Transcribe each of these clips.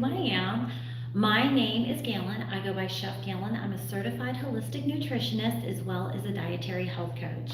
I am. My name is Galen. I go by Chef Galen. I'm a certified holistic nutritionist as well as a dietary health coach.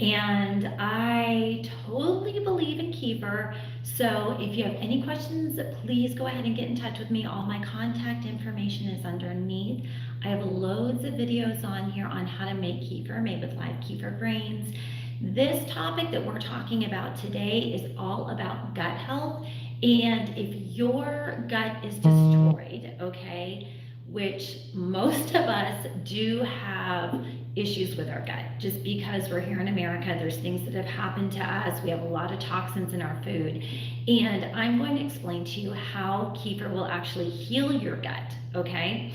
And I totally believe in kefir. So if you have any questions, please go ahead and get in touch with me. All my contact information is underneath. I have loads of videos on here on how to make kefir made with live kefir grains. This topic that we're talking about today is all about gut health. And if your gut is destroyed, okay, which most of us do have issues with our gut, just because we're here in America, there's things that have happened to us. We have a lot of toxins in our food. And I'm going to explain to you how kefir will actually heal your gut, okay?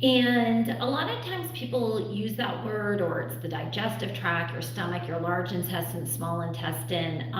And a lot of times people use that word, or it's the digestive tract, your stomach, your large intestine, small intestine.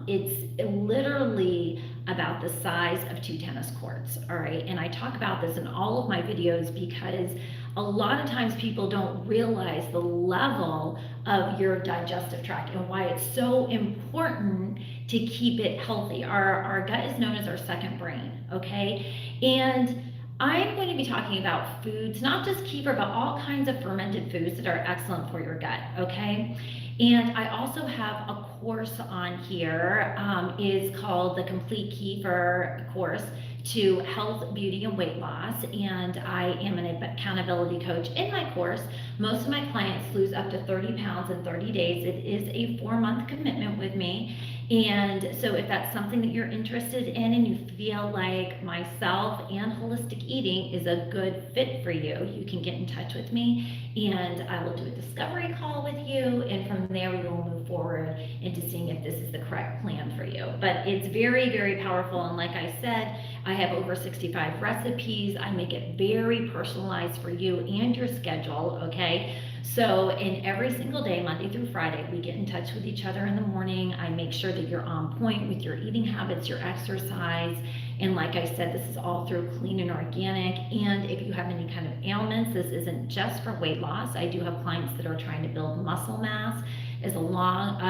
It's literally about the size of two tennis courts, all right? And I talk about this in all of my videos because a lot of times people don't realize the level of your digestive tract and why it's so important to keep it healthy. Our gut is known as our second brain, okay? And I'm going to be talking about foods, not just kefir, but all kinds of fermented foods that are excellent for your gut, okay? And I also have a course on here, is called the Complete Kefir course to health, beauty, and weight loss. And I am an accountability coach in my course. Most of my clients lose up to 30 pounds in 30 days. It is a 4-month commitment with me. And so if that's something that you're interested in and you feel like myself and holistic eating is a good fit for you, you can get in touch with me and I will do a discovery call with you. And from there, we will move forward into seeing if this is the correct plan for you. But it's very, very powerful. And like I said, I have over 65 recipes. I make it very personalized for you and your schedule, okay? So in every single day, Monday through Friday, we get in touch with each other in the morning. I make sure that you're on point with your eating habits, your exercise. And like I said, this is all through clean and organic. And if you have any kind of ailments, this isn't just for weight loss. I do have clients that are trying to build muscle mass. As a lot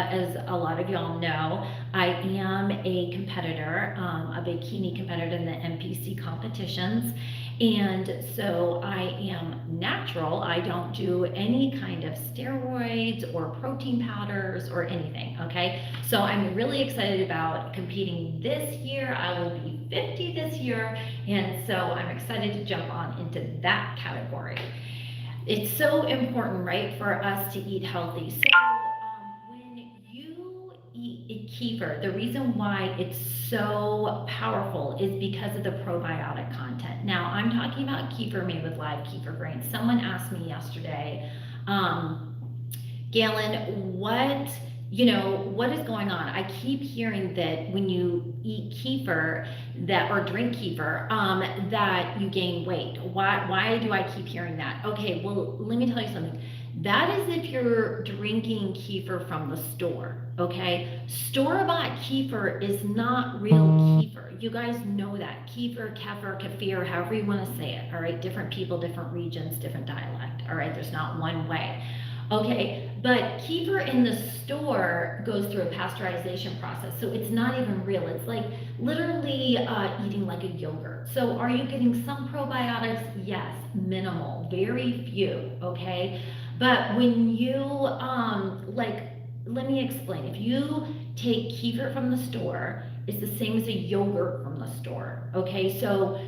of y'all know, I am a competitor, a bikini competitor in the NPC competitions. And so I am natural. I don't do any kind of steroids or protein powders or anything, okay? So I'm really excited about competing this year. I will be 50 this year, and so I'm excited to jump on into that category. It's so important, right, for us to eat healthy. So when you eat kefir, the reason why it's so powerful is because of the probiotic content. Now, I'm talking about kefir made with live kefir grains. Someone asked me yesterday, um, Galen, what is going on? I keep hearing that when you eat kefir or drink kefir, that you gain weight. Why do I keep hearing that? Okay, well, let me tell you something. That is if you're drinking kefir from the store, okay? Store-bought kefir is not real kefir. You guys know that. Kefir, however you want to say it, all right? Different people, different regions, different dialect, all right? There's not one way. Okay, but kefir in the store goes through a pasteurization process, so it's not even real. It's like literally eating like a yogurt. So are you getting some probiotics? Yes, minimal, very few, okay? But when you, let me explain. If you take kefir from the store, it's the same as a yogurt from the store, okay? So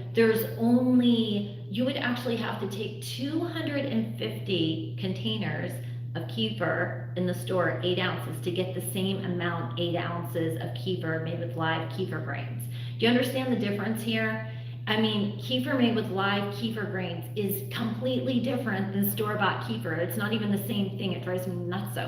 you would actually have to take 250 containers of kefir in the store, 8 ounces, to get the same amount, 8 ounces of kefir made with live kefir grains. Do you understand the difference here? I mean, kefir made with live kefir grains is completely different than store-bought kefir. It's not even the same thing. It drives me nuts so.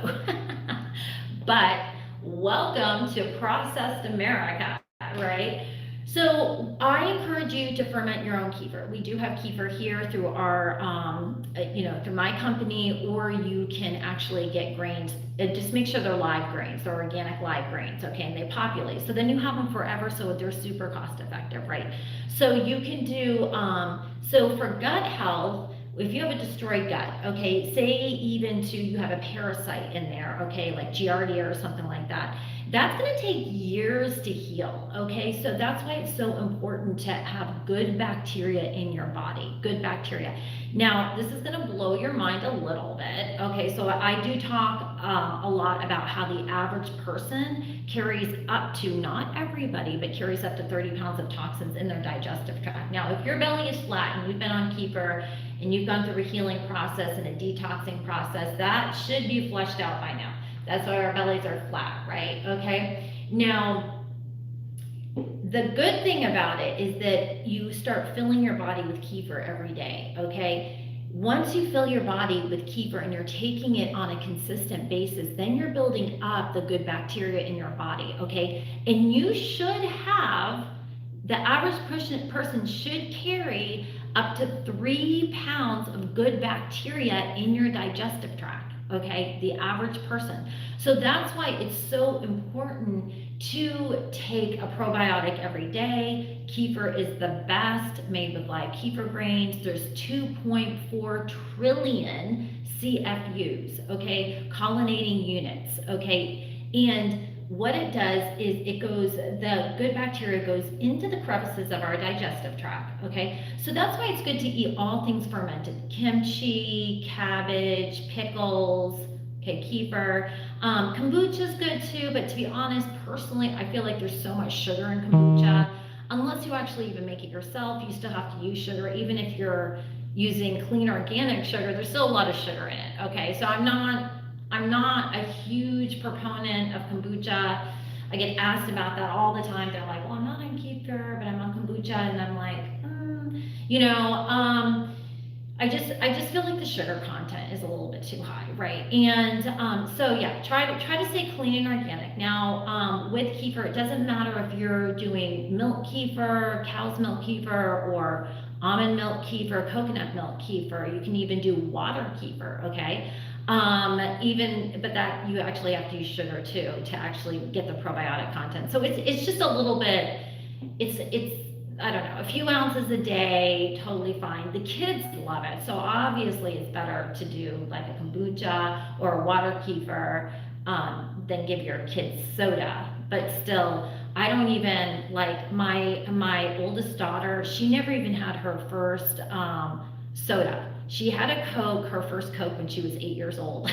But welcome to processed America, right? So I encourage you to ferment your own kefir. We do have kefir here through our, through my company, or you can actually get grains. Just make sure they're live grains, they're organic live grains, okay? And they populate. So then you have them forever, so they're super cost effective, right? So you can do, so for gut health, if you have a destroyed gut, okay, say even to you have a parasite in there, okay, like Giardia or something like that, that's going to take years to heal, okay? So that's why it's so important to have good bacteria in your body, good bacteria. Now, this is going to blow your mind a little bit, okay? So I do talk a lot about how the average person carries up to, not everybody, but carries up to 30 pounds of toxins in their digestive tract. Now, if your belly is flat and you've been on Kefir and you've gone through a healing process and a detoxing process, that should be flushed out by now. That's why our bellies are flat, right? Okay. Now, the good thing about it is that you start filling your body with Kefir every day, okay? Once you fill your body with Kefir and you're taking it on a consistent basis, then you're building up the good bacteria in your body, okay? And you should have, the average person should carry up to 3 pounds of good bacteria in your digestive tract, okay? The average person. So that's why it's so important to take a probiotic every day. Kefir is the best, made with live kefir grains. There's 2.4 trillion CFUs, okay? Colonizing units, okay? And what it does is the good bacteria goes into the crevices of our digestive tract, okay? So that's why it's good to eat all things fermented. Kimchi, cabbage, pickles, okay, kefir. Kombucha is good too, but to be honest, personally, I feel like there's so much sugar in kombucha. Unless you actually even make it yourself, you still have to use sugar. Even if you're using clean organic sugar, there's still a lot of sugar in it, okay? So I'm not a huge proponent of kombucha. I get asked about that all the time. They're like, well, I'm not on kefir, but I'm on kombucha. And I'm like, I just feel like the sugar content is a little bit too high, right? And so yeah, try to stay clean and organic. Now with kefir, it doesn't matter if you're doing milk kefir, cow's milk kefir, or almond milk kefir, coconut milk kefir. You can even do water kefir, okay? But that you actually have to use sugar too to actually get the probiotic content. So it's just a little bit, it's I don't know, a few ounces a day, totally fine. The kids love it. So obviously it's better to do like a kombucha or a water kefir than give your kids soda. But still, I don't even, like my oldest daughter, she never even had her first soda. She had a Coke, her first Coke, when she was 8 years old.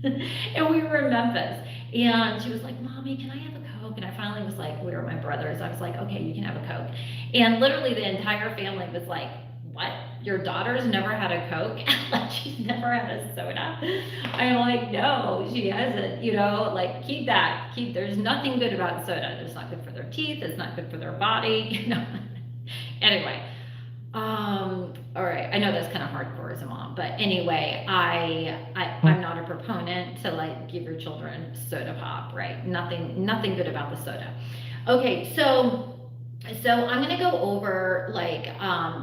And we were in Memphis. And she was like, Mommy, can I have a Coke? And I finally was like, we were my brothers. I was like, okay, you can have a Coke. And literally the entire family was like, what? Your daughter's never had a Coke? Like, she's never had a soda? I'm like, no, she hasn't. Like, there's nothing good about soda. It's not good for their teeth. It's not good for their body. Anyway. All right, I know that's kind of hardcore as a mom, but anyway, I'm not a proponent to like give your children soda pop, right? Nothing good about the soda. Okay, so I'm gonna go over like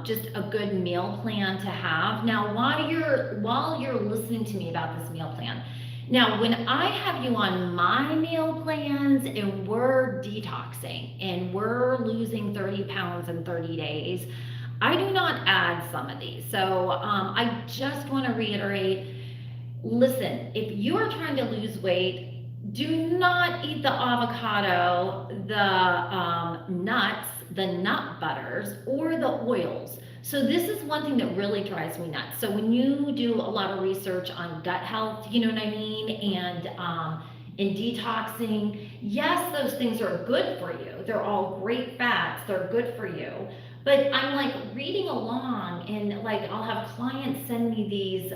just a good meal plan to have. Now, while you're listening to me about this meal plan, now when I have you on my meal plans and we're detoxing and we're losing 30 pounds in 30 days, I do not add some of these. So I just want to reiterate, listen, if you are trying to lose weight, do not eat the avocado, the nuts, the nut butters, or the oils. So this is one thing that really drives me nuts. So when you do a lot of research on gut health, you know what I mean, and in detoxing, yes, those things are good for you. They're all great fats. They're good for you. But I'm like reading along, and like I'll have clients send me these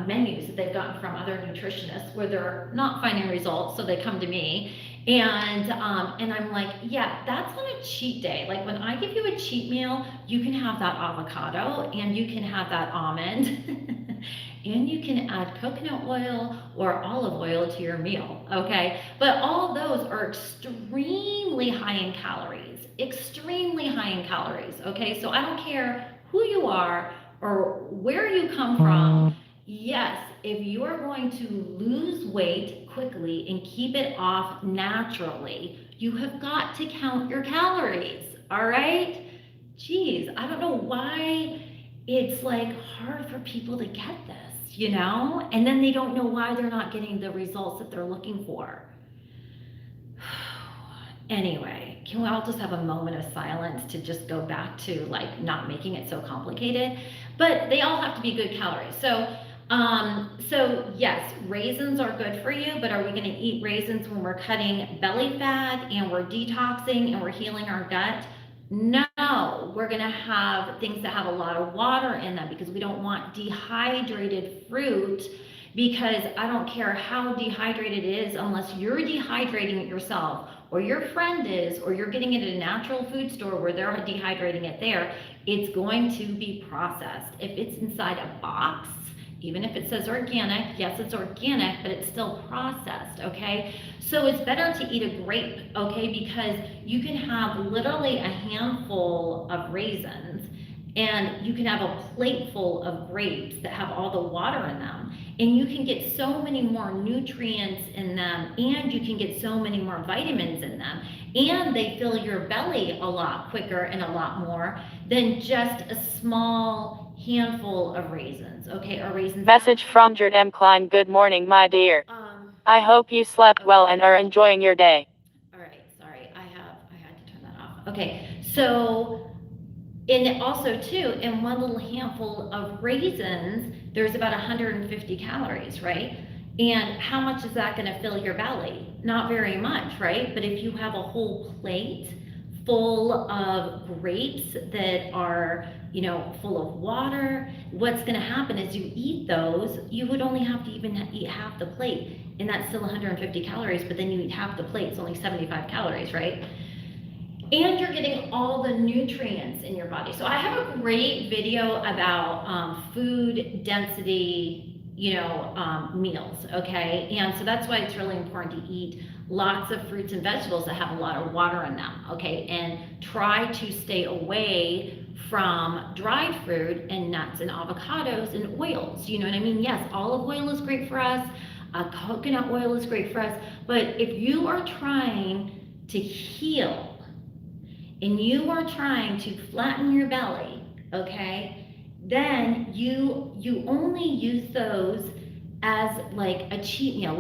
menus that they've gotten from other nutritionists where they're not finding results, so they come to me, and I'm like, yeah, that's on a cheat day. Like when I give you a cheat meal, you can have that avocado and you can have that almond. And you can add coconut oil or olive oil to your meal, okay? But all of those are extremely high in calories, okay? So I don't care who you are or where you come from. Yes, if you are going to lose weight quickly and keep it off naturally, you have got to count your calories, all right? Geez, I don't know why it's like hard for people to get this, you know? And then they don't know why they're not getting the results that they're looking for. Anyway, can we all just have a moment of silence to just go back to like not making it so complicated? But they all have to be good calories. So yes, raisins are good for you, but are we going to eat raisins when we're cutting belly fat and we're detoxing and we're healing our gut? No, we're going to have things that have a lot of water in them because we don't want dehydrated fruit, because I don't care how dehydrated it is, unless you're dehydrating it yourself or your friend is, or you're getting it at a natural food store where they're dehydrating it there, it's going to be processed. If it's inside a box, even if it says organic, yes, it's organic, but it's still processed, okay? So it's better to eat a grape, okay? Because you can have literally a handful of raisins and you can have a plate full of grapes that have all the water in them. And you can get so many more nutrients in them, and you can get so many more vitamins in them. And they fill your belly a lot quicker and a lot more than just a small handful of raisins, okay? Or raisins. Message from Jared M. Klein. Good morning, my dear. I hope you slept well and are enjoying your day. All right, sorry, I had to turn that off. Okay, so, and also too, in one little handful of raisins, there's about 150 calories, right? And how much is that gonna fill your belly? Not very much, right? But if you have a whole plate full of grapes that are, full of water, what's gonna happen is you eat those, you would only have to even eat half the plate, and that's still 150 calories, but then you eat half the plate, it's only 75 calories, right? And you're getting all the nutrients in your body. So I have a great video about food density, meals, okay? And so that's why it's really important to eat lots of fruits and vegetables that have a lot of water in them, okay? And try to stay away from dried fruit and nuts and avocados and oils, you know what I mean? Yes, olive oil is great for us, coconut oil is great for us, but if you are trying to heal and you are trying to flatten your belly, okay, then you only use those as like a cheat meal,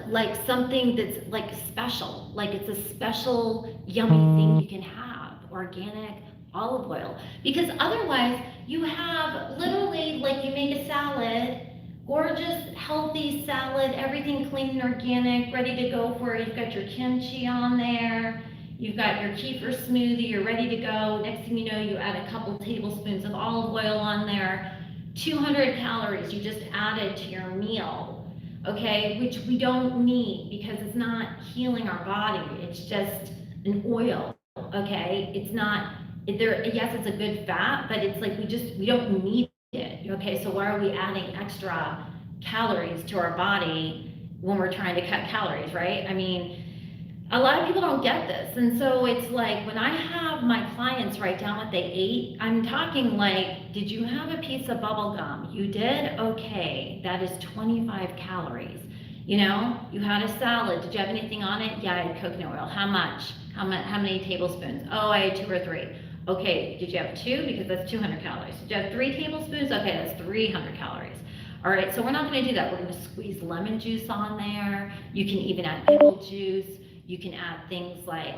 like something that's like special, like it's a special yummy thing you can have, organic olive oil. Because otherwise you have literally, like, you make a salad, gorgeous healthy salad, everything clean and organic, ready to go for it. You've got your kimchi on there, you've got your kefir smoothie, you're ready to go. Next thing you know, you add a couple tablespoons of olive oil on there. 200 calories you just added to your meal, okay? Which we don't need because it's not healing our body. It's just an oil, okay? It's not, yes, it's a good fat, but it's like we don't need it, okay? So why are we adding extra calories to our body when we're trying to cut calories, right? I mean, a lot of people don't get this. And so it's like when I have my clients write down what they ate, I'm talking like, did you have a piece of bubble gum? You did? Okay, that is 25 calories. You had a salad. Did you have anything on it? Yeah, I had coconut oil. How much? How many tablespoons? Oh, I had 2 or 3. Okay, did you have 2? Because that's 200 calories. Did you have 3 tablespoons? Okay, that's 300 calories. All right, so we're not gonna do that. We're gonna squeeze lemon juice on there. You can even add pickle juice. You can add things like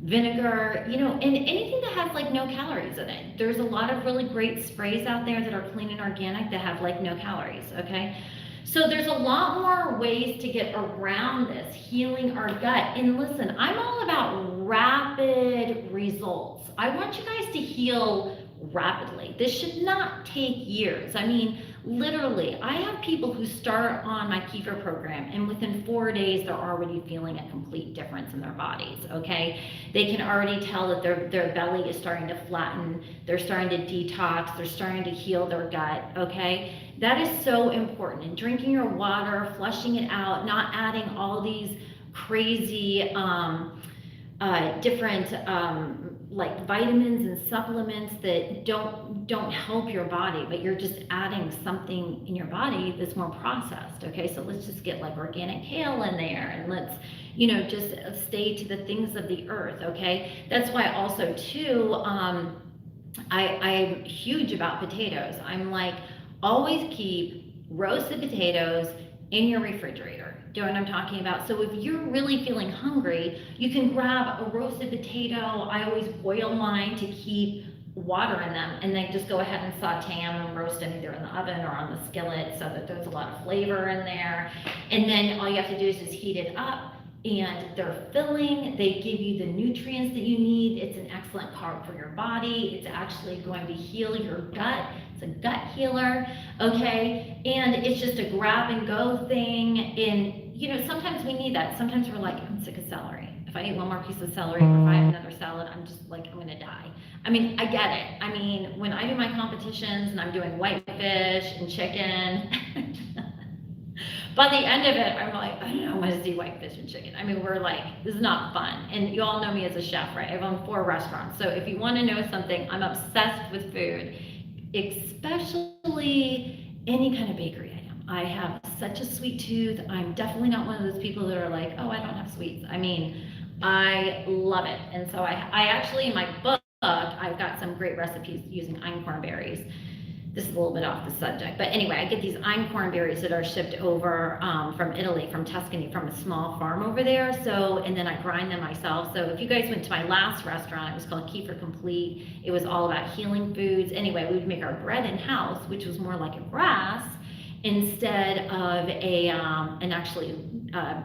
vinegar, and anything that has like no calories in it. There's a lot of really great sprays out there that are clean and organic that have like no calories, okay? So there's a lot more ways to get around this, healing our gut. And listen, I'm all about rapid results. I want you guys to heal rapidly. This should not take years. I mean, literally, I have people who start on my Kefir program and within 4 days, they're already feeling a complete difference in their bodies, okay? They can already tell that their belly is starting to flatten, they're starting to detox, they're starting to heal their gut, okay? That is so important. And drinking your water, flushing it out, not adding all these crazy different like vitamins and supplements that don't help your body, but you're just adding something in your body that's more processed, okay? So let's just get like organic kale in there, and let's just stay to the things of the earth, okay? That's why also too, I'm huge about potatoes. I'm like, always keep roasted potatoes in your refrigerator. Do you know what I'm talking about? So if you're really feeling hungry, you can grab a roasted potato. I always boil mine to keep water in them, and then just go ahead and saute them and roast them either in the oven or on the skillet so that there's a lot of flavor in there. And then all you have to do is just heat it up, and they're filling. They give you the nutrients that you need. It's an excellent carb for your body. It's actually going to heal your gut. It's a gut healer, okay? And it's just a grab and go thing. And you know, sometimes we need that. Sometimes we're like, I'm sick of celery. If I eat one more piece of celery or if I have another salad, I'm just like, I'm gonna die. I mean, I get it. I mean, when I do my competitions and I'm doing whitefish and chicken, by the end of it, I'm like, I don't want to see whitefish and chicken. I mean, we're like, this is not fun. And you all know me as a chef, right? I've owned 4 restaurants. So if you want to know something, I'm obsessed with food, especially any kind of bakery item. I have such a sweet tooth. I'm definitely not one of those people that are like, oh, I don't have sweets. I mean, I love it. And so I actually, in my book, I've got some great recipes using einkorn berries. This is a little bit off the subject, but anyway, I get these einkorn berries that are shipped over from Italy, from Tuscany, from a small farm over there. So, and then I grind them myself. So if you guys went to my last restaurant, it was called Kefir Complete. It was all about healing foods. Anyway, we would make our bread in house, which was more like a grass instead of an actually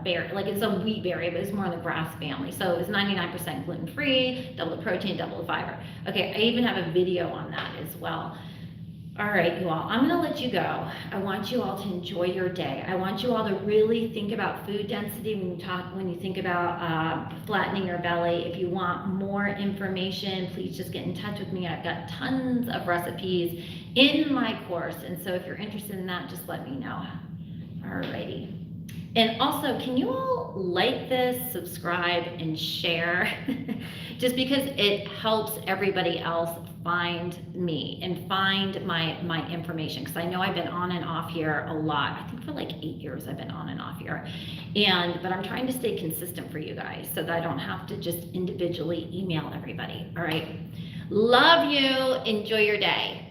berry, like it's a wheat berry, but it's more in the grass family. So it was 99% gluten free, double the protein, double the fiber. Okay, I even have a video on that as well. All right, you all, I'm gonna let you go. I want you all to enjoy your day. I want you all to really think about food density when you think about flattening your belly. If you want more information, please just get in touch with me. I've got tons of recipes in my course, and so if you're interested in that, just let me know. All righty. And also, can you all like this, subscribe, and share? Just because it helps everybody else find me and find my information. Because I know I've been on and off here a lot. I think for like 8 years I've been on and off here. But I'm trying to stay consistent for you guys so that I don't have to just individually email everybody. All right. Love you. Enjoy your day.